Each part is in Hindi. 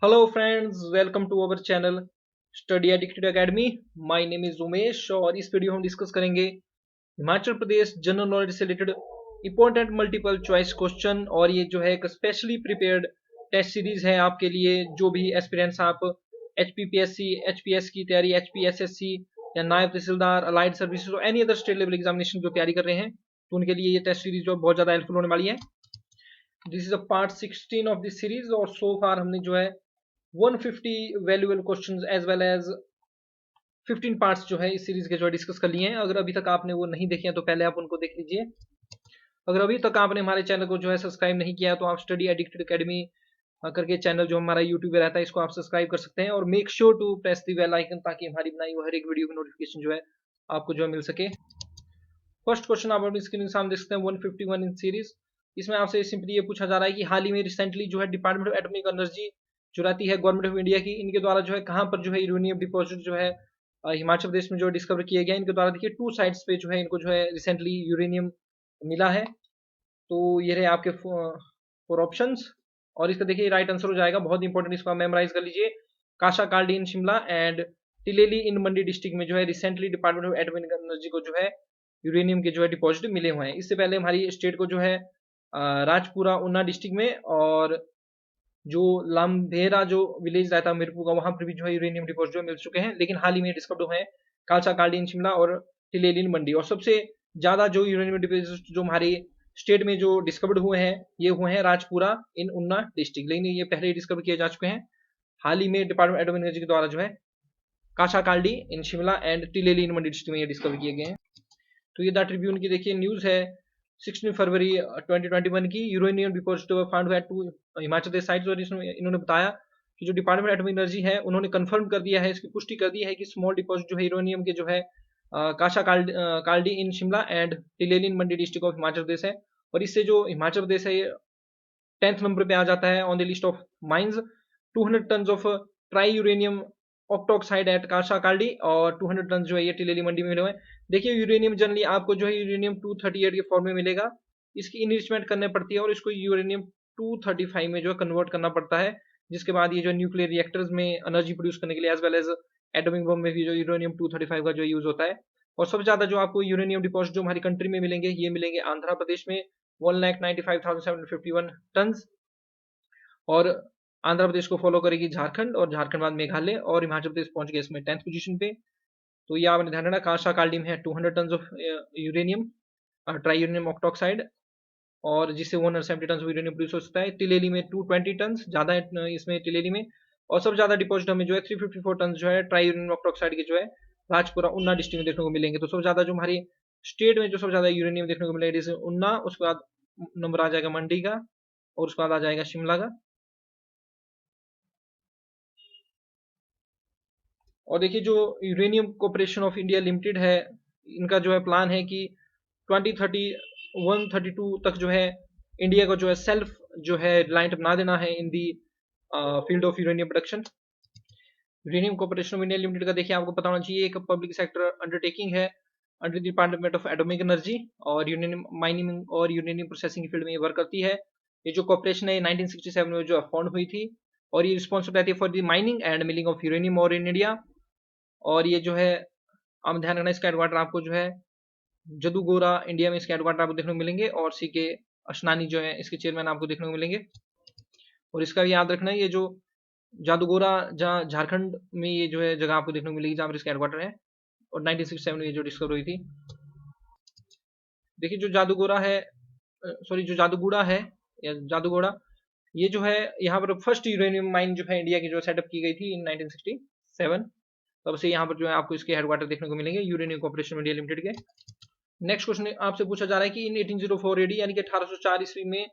Hello friends, welcome to our channel Study Addicted Academy. My name is Umesh और इस वीडियो हम डिस्कस करेंगे हिमाचल प्रदेश जनरल नॉलेज से related important multiple choice question. और ये जो है एक स्पेशली प्रिपेयर्ड टेस्ट सीरीज है आपके लिए। जो भी एस्पिरेंट्स आप HPPSC HPS की तैयारी, HPSSC या नायब तहसीलदार, अलाइड सर्विसेज और any other state level examination जो तैयारी कर रहे हैं, तो उनके लिए ये टेस्ट सीरीज जो बहुत ज़्यादा हेल्पफुल होने वाली है। This is a part 16 of this series और सो फार हमने जो है 150 valuable questions as well as 15 parts जो है इस सीरीज के जो डिस्कस कर लिए हैं। अगर अभी तक आपने वो नहीं देखे हैं तो पहले आप उनको देख लीजिए। अगर अभी तक आपने हमारे चैनल को जो है सब्सक्राइब नहीं किया तो आप स्टडी एडिक्टेड अकेडमी करके चैनल जो हमारा यूट्यूब पे रहता है इसको आप सब्सक्राइब कर सकते हैं। और make sure to press the bell icon ताकि हमारी बनाई हुई हर एक वीडियो की नोटिफिकेशन जो है आपको जो है मिल सके। फर्स्ट क्वेश्चन आप अपनी स्क्रीन के सामने देख सकते हैं 151 इन सीरीज। इसमें आपसे सिंपली ये पूछा जा रहा है कि हाल ही में रिसेंटली जो है डिपार्टमेंट ऑफ एटॉमिक एनर्जी जो रहती है गवर्नमेंट ऑफ इंडिया की, इनके द्वारा जो है कहाँ पर जो है यूरेनियम डिपॉजिट जो है हिमाचल प्रदेश में जो डिस्कवर किया गया। इनके द्वारा देखिए 2 साइट्स पे जो है इनको जो है रिसेंटली यूरेनियम मिला है। तो ये रहे आपके 4 ऑप्शंस और इसका देखिए राइट आंसर हो जाएगा। बहुत इंपॉर्टेंट, इसको आप मेमोराइज कर लीजिए। Kasha Kaldi in Shimla and Tileli in Mandi district में जो है recently department of atomic energy को जो है यूरेनियम के जो है डिपॉजिट मिले हुए हैं। इससे पहले हमारी स्टेट को जो है राजपुरा ऊना डिस्ट्रिक्ट में और जो लामभेरा जो विलेज रहता है मिरपुर का, वहां पर भी जो है यूरेनियम डिपॉजिट जो मिल चुके हैं। लेकिन हाल ही में डिस्कवर्ड हुए हैं कालसा कालडी इन शिमला और टिलेलिन मंडी। और सबसे ज्यादा जो यूरेनियम डिपॉजिट जो हमारी स्टेट में जो डिस्कवर्ड हुए हैं ये हुए हैं राजपुरा इन ऊना डिस्ट्रिक्ट। लेकिन ये पहले ही डिस्कवर किए जा चुके हैं। हाल ही में डिपार्टमेंट एटॉमिक एनर्जी के द्वारा जो है Kasha Kaldi in Shimla and Tileli in Mandi district में ये डिस्कवर किए गए हैं। तो ये द ट्रिब्यून की देखिए न्यूज है 16 फरवरी 2021 की। Uranium deposit found at 2 Himachal Pradesh sites. और इसमें इन्होंने बताया कि जो डिपार्टमेंट एटॉमिक एनर्जी है उन्होंने कंफर्म कर दिया है, इसकी पुष्टि कर दी है कि स्मॉल डिपॉजिट जो है यूरेनियम के जो है Kasha Kaldi in Shimla and Tileli in Mandi district of Himachal Pradesh है। और इससे जो हिमाचल प्रदेश है ये 10th नंबर पे आ जाता है on the list of mines. 200 tonne of tri uranium octoxide at Kasha Kaldi और 200 टन जो है ये टिलेली मंडी में मिले हुए हैं। देखिए यूरेनियम जनरली आपको जो है यूरेनियम 238 के फॉर्म में मिलेगा। इसकी इनरिचमेंट करनी पड़ती है और इसको यूरेनियम 235 में जो है कन्वर्ट करना पड़ता है, जिसके बाद ये जो न्यूक्लियर रिएक्टर्स में एनर्जी प्रोड्यूस करने के लिए as well as atomic bomb में भी जो यूरेनियम 235 का जो यूज होता है। और सबसे ज्यादा जो आपको यूरेनियम डिपॉजिट जो हमारी कंट्री में मिलेंगे ये मिलेंगे आंध्र प्रदेश में 1,95,751 टन। और आंध्र प्रदेश को फॉलो करेगी झारखंड और झारखंड बाद मेघालय और हिमाचल प्रदेश पहुंच गया इसमें 10th पोजीशन पे। तो ये आपने ध्यान रखना काशा कालडी में है 200 tonne of uranium tri uranium octoxide और जिससे 170 टन यूरेनियम प्रोड्यूस हो सकता है। टिलेली में 220 टन ज्यादा है इसमें टिलेली में। और सबसे ज्यादा डिपॉजिट हमें जो है 354 टन जो है ट्राई यूरेनियम ऑक्टोक्साइड के जो है राजपुरा ऊना डिस्ट्रिक्ट में देखने को मिलेंगे। तो सबसे ज्यादा जो हमारी स्टेट में जो सबसे ज्यादा यूरेनियम देखने को मिलेगा जैसे ऊना, उसके बाद नंबर आ जाएगा मंडी का और उसके बाद आ जाएगा शिमला का। और देखिए जो uranium corporation of India limited है, इनका जो है प्लान है कि 2031-32 तक जो है इंडिया को जो है सेल्फ जो है रिलायंट बना देना है in the field of uranium production. Uranium corporation of India limited का देखिए आपको पता होना चाहिए एक पब्लिक सेक्टर अंडरटेकिंग है under department of atomic energy और यूरेनियम माइनिंग और यूरेनियम प्रोसेसिंग की फील्ड में ये वर्क करती है। ये जो कॉर्पोरेशन है 1967 में जो फाउंड हुई थी और ये रिस्पॉन्सिबल रहती है for the mining end milling of uranium और इन इंडिया। और ये जो है आप ध्यान रखना इसका हेडक्वार्टर आपको जो है जदूगोरा इंडिया में इसके हेडक्वार्टर आपको देखने को मिलेंगे और सी के अशनानी जो है इसके चेयरमैन आपको देखने को मिलेंगे। और इसका भी याद रखना ये जो जादूगोरा जहाँ झारखंड में ये जो है जगह आपको देखने को मिलेगी जहाँ पर इसका हेडक्वार्टर है और 1967 में ये जो डिस्कवर हुई थी। देखिए जो जादूगोरा है सॉरी जो जादूगोड़ा है या जादूगोड़ा, ये जो है यहाँ पर फर्स्ट यूरेनियम माइन जो है इंडिया की जो सेटअप की गई थी इन 1967। तब से यहाँ पर जो है आपको इसके हेडक्वार्टर देखने को मिलेंगे यूरेनियम कॉर्पोरेशन इंडिया लिमिटेड के। नेक्स्ट क्वेश्चन आपसे पूछा जा रहा है कि इन 1804 एडी यानी कि 1804 ईस्वी में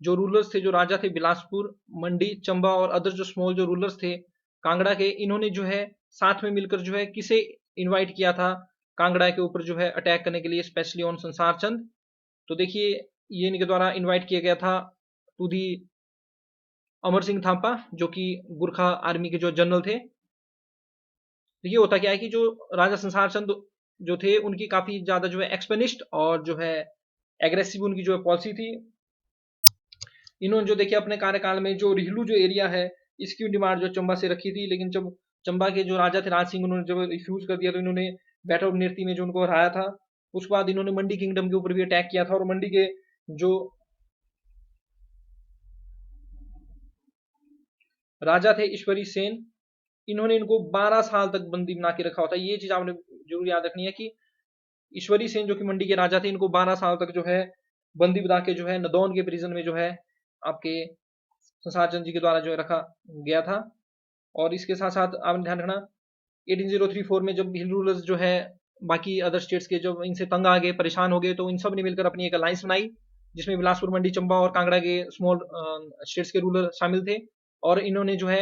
जो रूलर्स थे, जो राजा थे बिलासपुर, मंडी, चंबा और अदर जो स्मॉल जो रूलर्स थे कांगड़ा के, इन्होंने जो है साथ में मिलकर जो है किसे इनवाइट किया था कांगड़ा के ऊपर जो है अटैक करने के लिए, स्पेशली ऑन संसार चंद। तो देखिए ये इनके द्वारा इनवाइट किया गया था टू दी अमर सिंह थापा जो कि गुरखा आर्मी के जो जनरल थे। तो ये होता क्या है कि जो राजा संसार चंद जो थे उनकी काफी ज्यादा जो है एक्सपेनिस्ट और जो है एग्रेसिव उनकी जो है पॉलिसी थी। इन्होंने जो देखिए अपने कार्यकाल में जो रिहलू जो एरिया है इसकी डिमांड जो चंबा से रखी थी, लेकिन जब चंबा के जो राजा थे राज सिंह, उन्होंने जब रिफ्यूज कर दिया तो इन्होंने बैटल ऑफ निरती में जो उनको हराया था। उसके बाद इन्होंने मंडी किंगडम के ऊपर भी अटैक किया था और मंडी के जो राजा थे ईश्वरी सेन, इन्होंने इनको 12 साल तक बंदी बना के रखा होता है। ये चीज आपने जरूर याद रखनी है कि ईश्वरी सेन जो कि मंडी के राजा थे, इनको 12 साल तक जो है बंदी बना के जो है नदौन के प्रिजन में जो है आपके संसार चंद जी के द्वारा जो है रखा गया था। और इसके साथ साथ आपने ध्यान रखना 18034 में जब हिल रूलर्स जो है बाकी अदर स्टेट्स के जब इनसे तंग आ गए, परेशान हो गए, तो इन सब ने मिलकर अपनी एक अलायंस बनाई, जिसमें बिलासपुर, मंडी, चंबा और कांगड़ा के स्मॉल स्टेट्स के रूलर शामिल थे। और इन्होंने जो है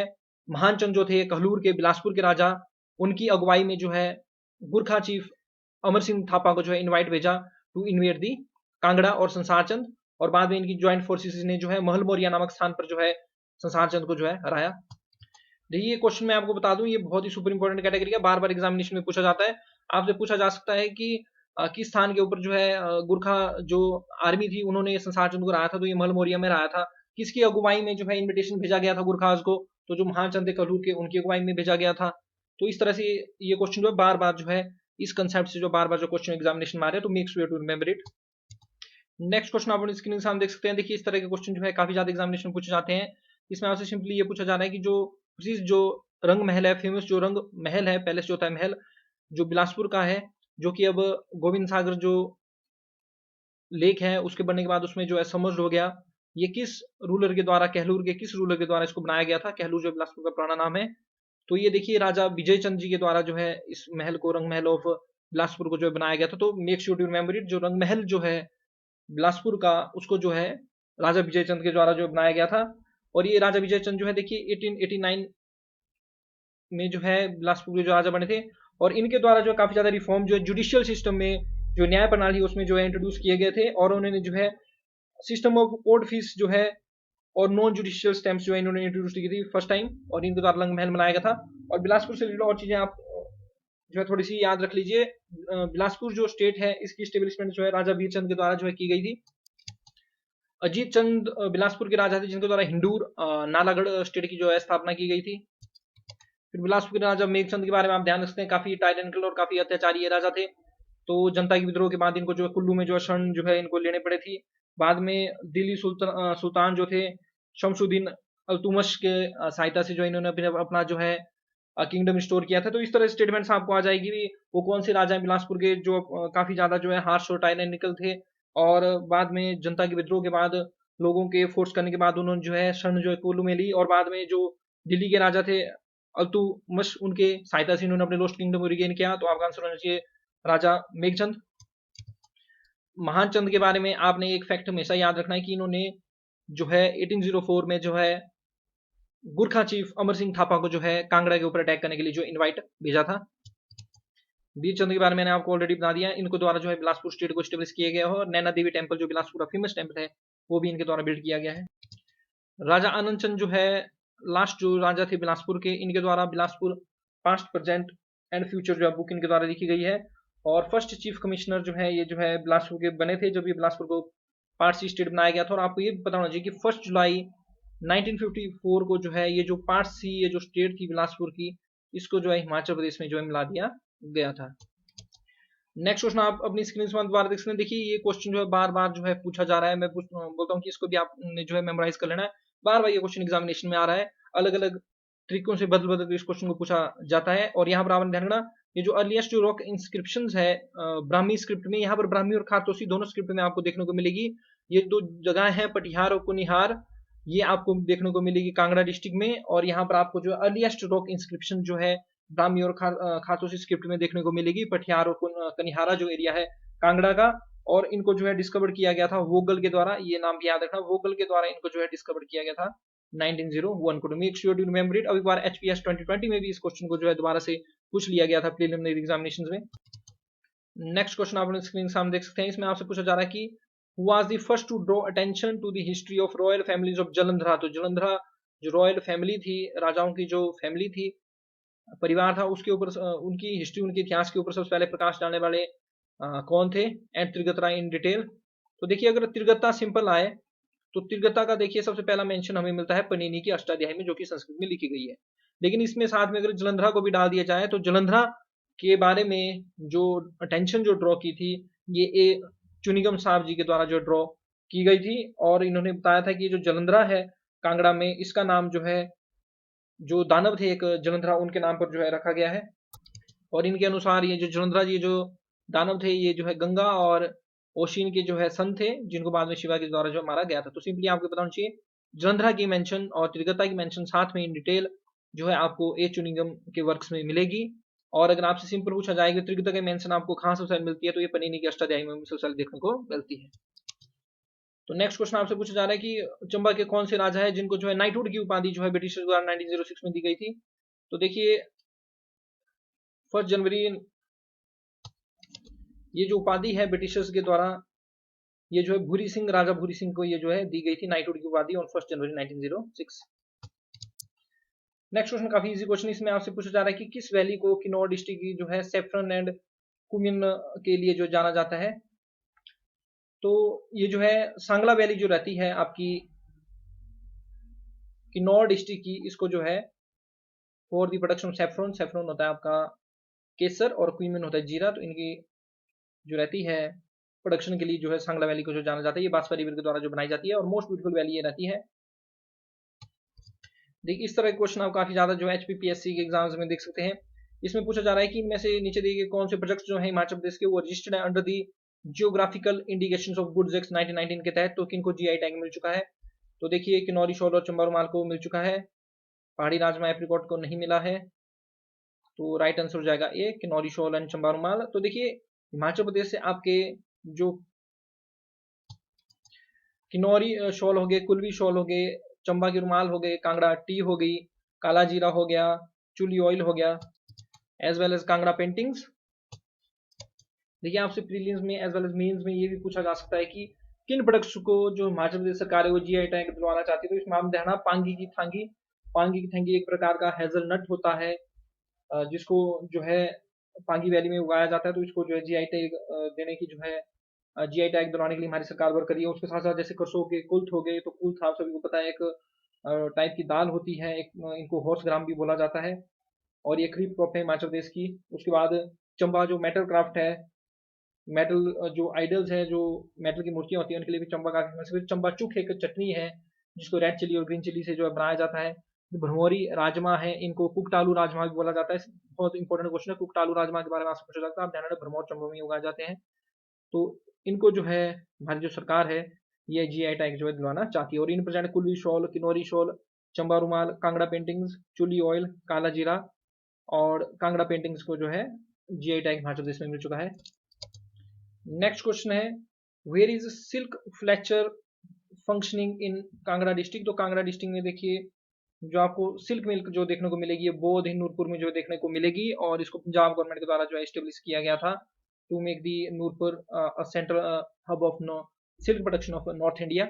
महान चंद जो थे कहलूर के, बिलासपुर के राजा, उनकी अगुवाई में जो है गुरखा चीफ अमर सिंह थापा को जो है इनवाइट भेजा टू इन्वेड दी कांगड़ा और संसार चंद। और बाद में इनकी ज्वाइंट फोर्सेस ने जो है महल मोरिया नामक स्थान पर जो है संसार चंद को जो है हराया। देखिए, ये क्वेश्चन मैं आपको बता दूं, ये बहुत ही सुपर इंपॉर्टेंट कैटेगरी का, बार बार एग्जामिनेशन में पूछा जाता है। आपसे पूछा जा सकता है कि किस स्थान के ऊपर जो है गुरखा जो आर्मी थी उन्होंने संसार चंद को हराया था, तो ये महल मोरिया में हराया था। किसकी अगुवाई में जो है इन्विटेशन भेजा गया था गुरखाज को, तो जो महाचंद कहलूर के उनकी अगुवाई में भेजा गया था। तो इस तरह से ये क्वेश्चन जो है बार बार जो है इस कंसेप्ट से जो बार बार जो क्वेश्चन एग्जामिनेशन में आ रहे हैं, तो make sure to remember it. Next question आप स्क्रीन के सामने देख सकते हैं। देखिए, इस तरह के क्वेश्चन जो है काफी ज्यादा एग्जामिनेशन पूछे जाते हैं। इसमें आपसे सिंपली ये पूछा जा रहा है कि जो रंग महल है, फेमस जो रंग महल है, पैलेस जो होता है महल, जो बिलासपुर का है, जो कि अब गोविंद सागर जो लेक है उसके बनने के बाद उसमें जो है सबमर्ज्ड हो गया, ये किस रूलर के द्वारा, कहलूर के किस रूलर के द्वारा इसको बनाया गया था? कहलूर जो बिलासपुर का पुराना नाम है। तो ये देखिए, राजा विजय चंद जी के द्वारा जो है इस महल को, रंग महल ऑफ बिलासपुर को जो है बनाया गया था। तो make sure to remember it, जो रंग महल जो है बिलासपुर का, उसको जो है राजा विजय चंद के द्वारा जो बनाया गया था। और ये राजा विजय चंद जो है देखिए 1889 में जो है बिलासपुर के जो राजा बने थे। और इनके द्वारा जो काफी ज्यादा रिफॉर्म जो है जुडिशियल सिस्टम में, जो न्याय प्रणाली उसमें जो है इंट्रोड्यूस किए गए थे। और उन्होंने जो है सिस्टम ऑफ कोर्ट फीस जो है और नॉन जुडिशियल स्टैम्प्स जो है इन्होंने इंट्रोड्यूस की थी फर्स्ट टाइम, और इनके द्वारा रंग महल बनाया गया था। और बिलासपुर से रिलेटेड और चीजें आप जो है थोड़ी सी याद रख लीजिए। बिलासपुर जो स्टेट है इसकी स्टेब्लिशमेंट जो है राजा वीरचंद के द्वारा जो है की गई थी। अजीत चंद बिलासपुर के राजा थे, जिनके द्वारा हिंदूर नालागढ़ स्टेट की जो है स्थापना की गई थी। फिर बिलासपुर के राजा मेघचंद के बारे में आप ध्यान रखते हैं, काफी टायरेनिकल और काफी अत्याचारी ये राजा थे। तो जनता के विद्रोह के बाद इनको जो है कुल्लू में जो है शरण जो है इनको लेने पड़े थी। बाद में दिल्ली सुल्तान जो थे शमसुद्दीन अल्तुमश के सहायता से जो इन्होंने अपना जो है किंगडम स्टोर किया था। तो इस तरह स्टेटमेंट्स आपको आ जाएगी भी वो कौन से राजा हैं बिलासपुर के जो काफी ज्यादा जो है हार्श और टायरेनिकल थे। और बाद में जनता के विद्रोह के बाद लोगों के फोर्स करने के बाद उन्होंने जो है शरण जो है कुल्लू में ली। और बाद में जो दिल्ली के राजा थे अल्तुमश, उनके सहायता से इन्होंने अपने लोस्ट किंगडम को रिगेन किया। तो आपका आंसर होना चाहिए राजा मेघचंद। महान चंद के बारे में आपने एक फैक्ट हमेशा याद रखना है कि इन्होंने जो है 1804 में जो है गुरखा चीफ अमर सिंह थापा को जो है कांगड़ा के ऊपर अटैक करने के लिए जो इनवाइट भेजा था। वीरचंद के बारे में मैंने आपको ऑलरेडी बता दिया, इनको द्वारा जो है बिलासपुर स्टेट को स्टेब्लिश किया गया है। और नैना देवी टेम्पल जो बिलासपुर का फेमस टेम्पल है वो भी इनके द्वारा बिल्ड किया गया है। राजा आनंद चंद जो है लास्ट जो राजा थे बिलासपुर के, इनके द्वारा Bilaspur past, present and future जो है बुक इनके द्वारा लिखी गई है। और फर्स्ट चीफ कमिश्नर जो है ये जो है बिलासपुर के बने थे जब ये बिलासपुर को पारसी स्टेट बनाया गया था। और आपको ये पता होना चाहिए कि 1 जुलाई 1954 को जो है ये जो पारसी ये जो स्टेट थी बिलासपुर की, इसको जो है हिमाचल प्रदेश में जो है मिला दिया गया था। नेक्स्ट क्वेश्चन आप अपनी स्क्रीन पर दोबारा देख सकते हैं। देखिए, ये क्वेश्चन जो है बार बार जो है पूछा जा रहा है। मैं बोलता हूँ कि इसको भी आपने जो है मेमोराइज कर लेना है। बार बार ये क्वेश्चन एग्जामिनेशन में आ रहा है, अलग अलग तरीकों से बदल बदल इस क्वेश्चन को पूछा जाता है। और यहाँ पर आपने ध्यान रखना, ये जो अर्लीस्ट जो रॉक इंस्क्रिप्शंस है ब्राह्मी स्क्रिप्ट में, यहाँ पर ब्राह्मी और खारतोसी दोनों स्क्रिप्ट में आपको देखने को मिलेगी। ये दो जगह है पटिहार और कुनिहार, ये आपको देखने को मिलेगी कांगड़ा डिस्ट्रिक्ट में। और यहाँ पर आपको जो अर्लीस्ट रॉक इंस्क्रिप्शन जो है ब्राह्मी और खारतोसी स्क्रिप्ट में देखने को मिलेगी, पटिहार और कनिहारा जो एरिया है कांगड़ा का। और इनको जो है डिस्कवर किया गया था वोगल के द्वारा, ये नाम भी याद रखना, वोगल के द्वारा इनको जो है डिस्कवर किया गया था 1901 को। Make sure to remember it. अब एक बार एचपीएस 2020 में भी इस क्वेश्चन को जो है दोबारा से पूछ लिया गया था प्रीलिमिनरी एग्जामिनेशन में। नेक्स्ट क्वेश्चन आप स्क्रीन के सामने देख सकते हैं। इसमें आपसे पूछा जा रहा है कि who was the first to draw attention to the history of royal families of Jalandhara. तो जलंधरा जो रॉयल फैमिली थी, राजाओं की जो फैमिली थी, परिवार था, उसके ऊपर उनकी हिस्ट्री, उनके इतिहास के ऊपर सबसे पहले प्रकाश डालने वाले कौन थे? And Trigarta in detail. तो देखिए, अगर त्रिगता सिंपल आए तो तीव्रता का देखिए सबसे पहला मेंशन हमें मिलता है पनीनी की अष्टाध्यायी में, जो कि संस्कृत में लिखी गई है। लेकिन इसमें साथ में अगर जलंधरा को भी डाल दिया जाए तो जलंधरा के बारे में जो अटेंशन जो ड्रॉ की थी, ये चुनिगम साहब जी के द्वारा जो ड्रॉ की गई थी, और इन्होंने बताया था कि ये जो जलंधरा है कांगड़ा में, इसका नाम जो है, जो दानव थे एक जलंधरा, उनके नाम पर जो है रखा गया है। और इनके अनुसार ये जो जलंधरा जी जो दानव थे, ये जो है गंगा और ओशिन के जो है सन थे, जिनको बाद में शिवा के द्वारा जो मारा गया था। तो सिंपली आपको बताना चाहिए जलंधरा की मेंशन और त्रिगता की मेंशन साथ में इन डिटेल जो है आपको ए चुनिंगम के वर्क्स में मिलेगी। और अगर आपसे सिंपल पूछा जाएगा त्रिगता की मेंशन आपको कहाँ सबसे मिलती है, तो ये पनीनी की अष्टाध्यायी में सबसे देखने को मिलती है। तो नेक्स्ट क्वेश्चन आपसे पूछा जा रहा है कि चंबा के कौन से राजा है जिनको जो है नाइटहुड की उपाधि जो है ब्रिटिश द्वारा 1906 में दी गई थी। तो देखिए 1 जनवरी, ये जो उपाधि है ब्रिटिशर्स के द्वारा, ये जो है भूरी सिंह, राजा भूरी सिंह को ये जो है दी गई थी नाइटहुड की उपाधि ऑन 1 जनवरी 1906। नेक्स्ट क्वेश्चन काफी इजी क्वेश्चन, इसमें आपसे पूछा जा रहा है कि किस वैली को किन्नौर डिस्ट्रिक्ट की जो है सेफ्रन एंड कुमिन के लिए जो जाना जाता है। तो ये जो है सांगला वैली जो रहती है आपकी किन्नौर डिस्ट्रिक्ट की, इसको जो है for the production saffron, saffron होता है आपका केसर और क्वीमिन होता है जीरा, तो इनकी जो रहती है प्रोडक्शन के लिए जो है सांगला वैली को जो जाना जाता है, ये बांसवा रिवर के द्वारा जो बनाई जाती है, और मोस्ट ब्यूटीफुल वैली ये रहती है। देखिए इस तरह के क्वेश्चन आप काफी ज्यादा जो है HPPSC के एग्जाम्स में देख सकते हैं। इसमें पूछा जा रहा है कि इनमें से नीचे दिए गए कौन से प्रोजेक्ट्स जो है हिमाचल प्रदेश के, वो रजिस्टर्ड है under the geographical indications of goods act 1919 के तहत, तो किनको GI टैग मिल चुका है। तो देखिए किन्नौरी शॉल और चंबा रुमाल को मिल चुका है, पहाड़ी राजमा एप्रिकॉट को नहीं मिला है। तो राइट आंसर हो जाएगा ए, किन्नौरी शॉल एंड चंबा रुमाल। तो देखिए हिमाचल प्रदेश से आपके जो किन्नौरी शॉल हो गए, कुल्वी शॉल हो गए, चंबा के रुमाल हो गए, कांगड़ा टी हो गई, काला जीरा हो गया, चुली ऑयल हो गया, as well as Kangra paintings. देखिए आपसे प्रीलिम्स में एज वेल एज मेंस में ये भी पूछा जा सकता है कि किन प्रोडक्ट्स को जो हिमाचल प्रदेश सरकार है वो GI टैग दिलवाना चाहती है। तो इसमें आप ध्यान, पांगी की थांगी, पांगी की थांगी एक प्रकार का हेजलनट होता है, जिसको जो है पांगी वैली में उगाया जाता है, तो इसको जो है GI टैग देने की जो है GI टैग दिलवाने के लिए हमारी सरकार वर्क कर रही है। उसके साथ साथ जैसे करसों के कुल्थ हो गए, तो कुल्थ आप सभी को पता है एक टाइप की दाल होती है, एक इनको हॉर्स ग्राम भी बोला जाता है, और ये खरीफ क्रॉप है हिमाचल प्रदेश की। उसके बाद चंबा जो मेटल क्राफ्ट है, मेटल जो आइडल्स है, जो मेटल की मूर्तियां होती है, उनके लिए भी चंबा काफी फेमस है। चंबा चुक एक चटनी है जिसको रेड चिली और ग्रीन चिली से जो है बनाया जाता है। भरमौरी राजमा है, इनको कुकटालू राजमा भी बोला जाता है। बहुत इंपॉर्टेंट क्वेश्चन है, कुकटालू राजमा के बारे में आपसे पूछा जाता है, आप ध्यान रखना भरमौर चंबा में उगाए जाते हैं। तो इनको जो है हमारी जो सरकार है ये GI टैग जो है दिलवाना चाहती है। और in present Kulvi shawl, Kinnauri shawl, Chamba rumal, Kangra paintings, चुली ऑयल, काला जीरा और कांगड़ा पेंटिंग्स को जो है GI टैग हिमाचल प्रदेश में मिल चुका है। नेक्स्ट क्वेश्चन है where is silk filature functioning in Kangra district. तो कांगड़ा डिस्ट्रिक्ट में देखिए जो आपको सिल्क मिल्क जो देखने को मिलेगी, बोध नूरपुर में जो देखने को मिलेगी, और इसको पंजाब गवर्नमेंट के द्वारा जो है एस्टेब्लिश किया गया था to make the Nurpur central hub of silk production of north India.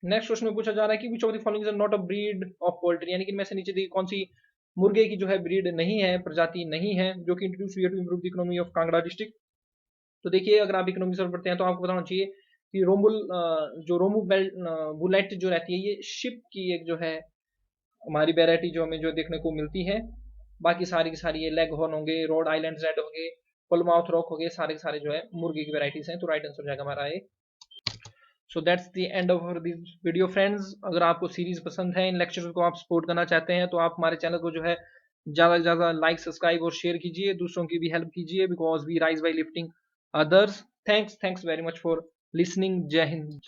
Next question में पूछा जा रहा है कि which of the following is not a breed of poultry, यानी कि इनमें से नीचे दी कौन सी मुर्गे की जो है ब्रीड नहीं है, प्रजाति नहीं है, जो कि इंट्रोड्यूस हुई है to improve the economy of Kangra district. तो देखिए अगर आप इकोनॉमी से पढ़ते हैं तो आपको बताना चाहिए कि जो रोमू बेल्ट बुलेट जो रहती है, ये शिप की एक जो है हमारी वेराइटी जो हमें जो देखने को मिलती है। बाकी सारी की सारी ये लेग हॉर्न होंगे, रोड आइलैंड रेड होंगे, पलमाउथ रॉक हो गए, सारे के सारे जो है मुर्गे की वेराइटीज हैं। तो राइट आंसर हो जाएगा हमारा A. So that's the end of this video friends. अगर आपको सीरीज पसंद है, इन लेक्चर को आप सपोर्ट करना चाहते हैं, तो आप हमारे चैनल को जो है ज़्यादा से ज़्यादा लाइक, सब्सक्राइब और शेयर कीजिए, दूसरों की भी हेल्प कीजिए, because we rise by lifting others. Thanks very much for listening. जय हिंद।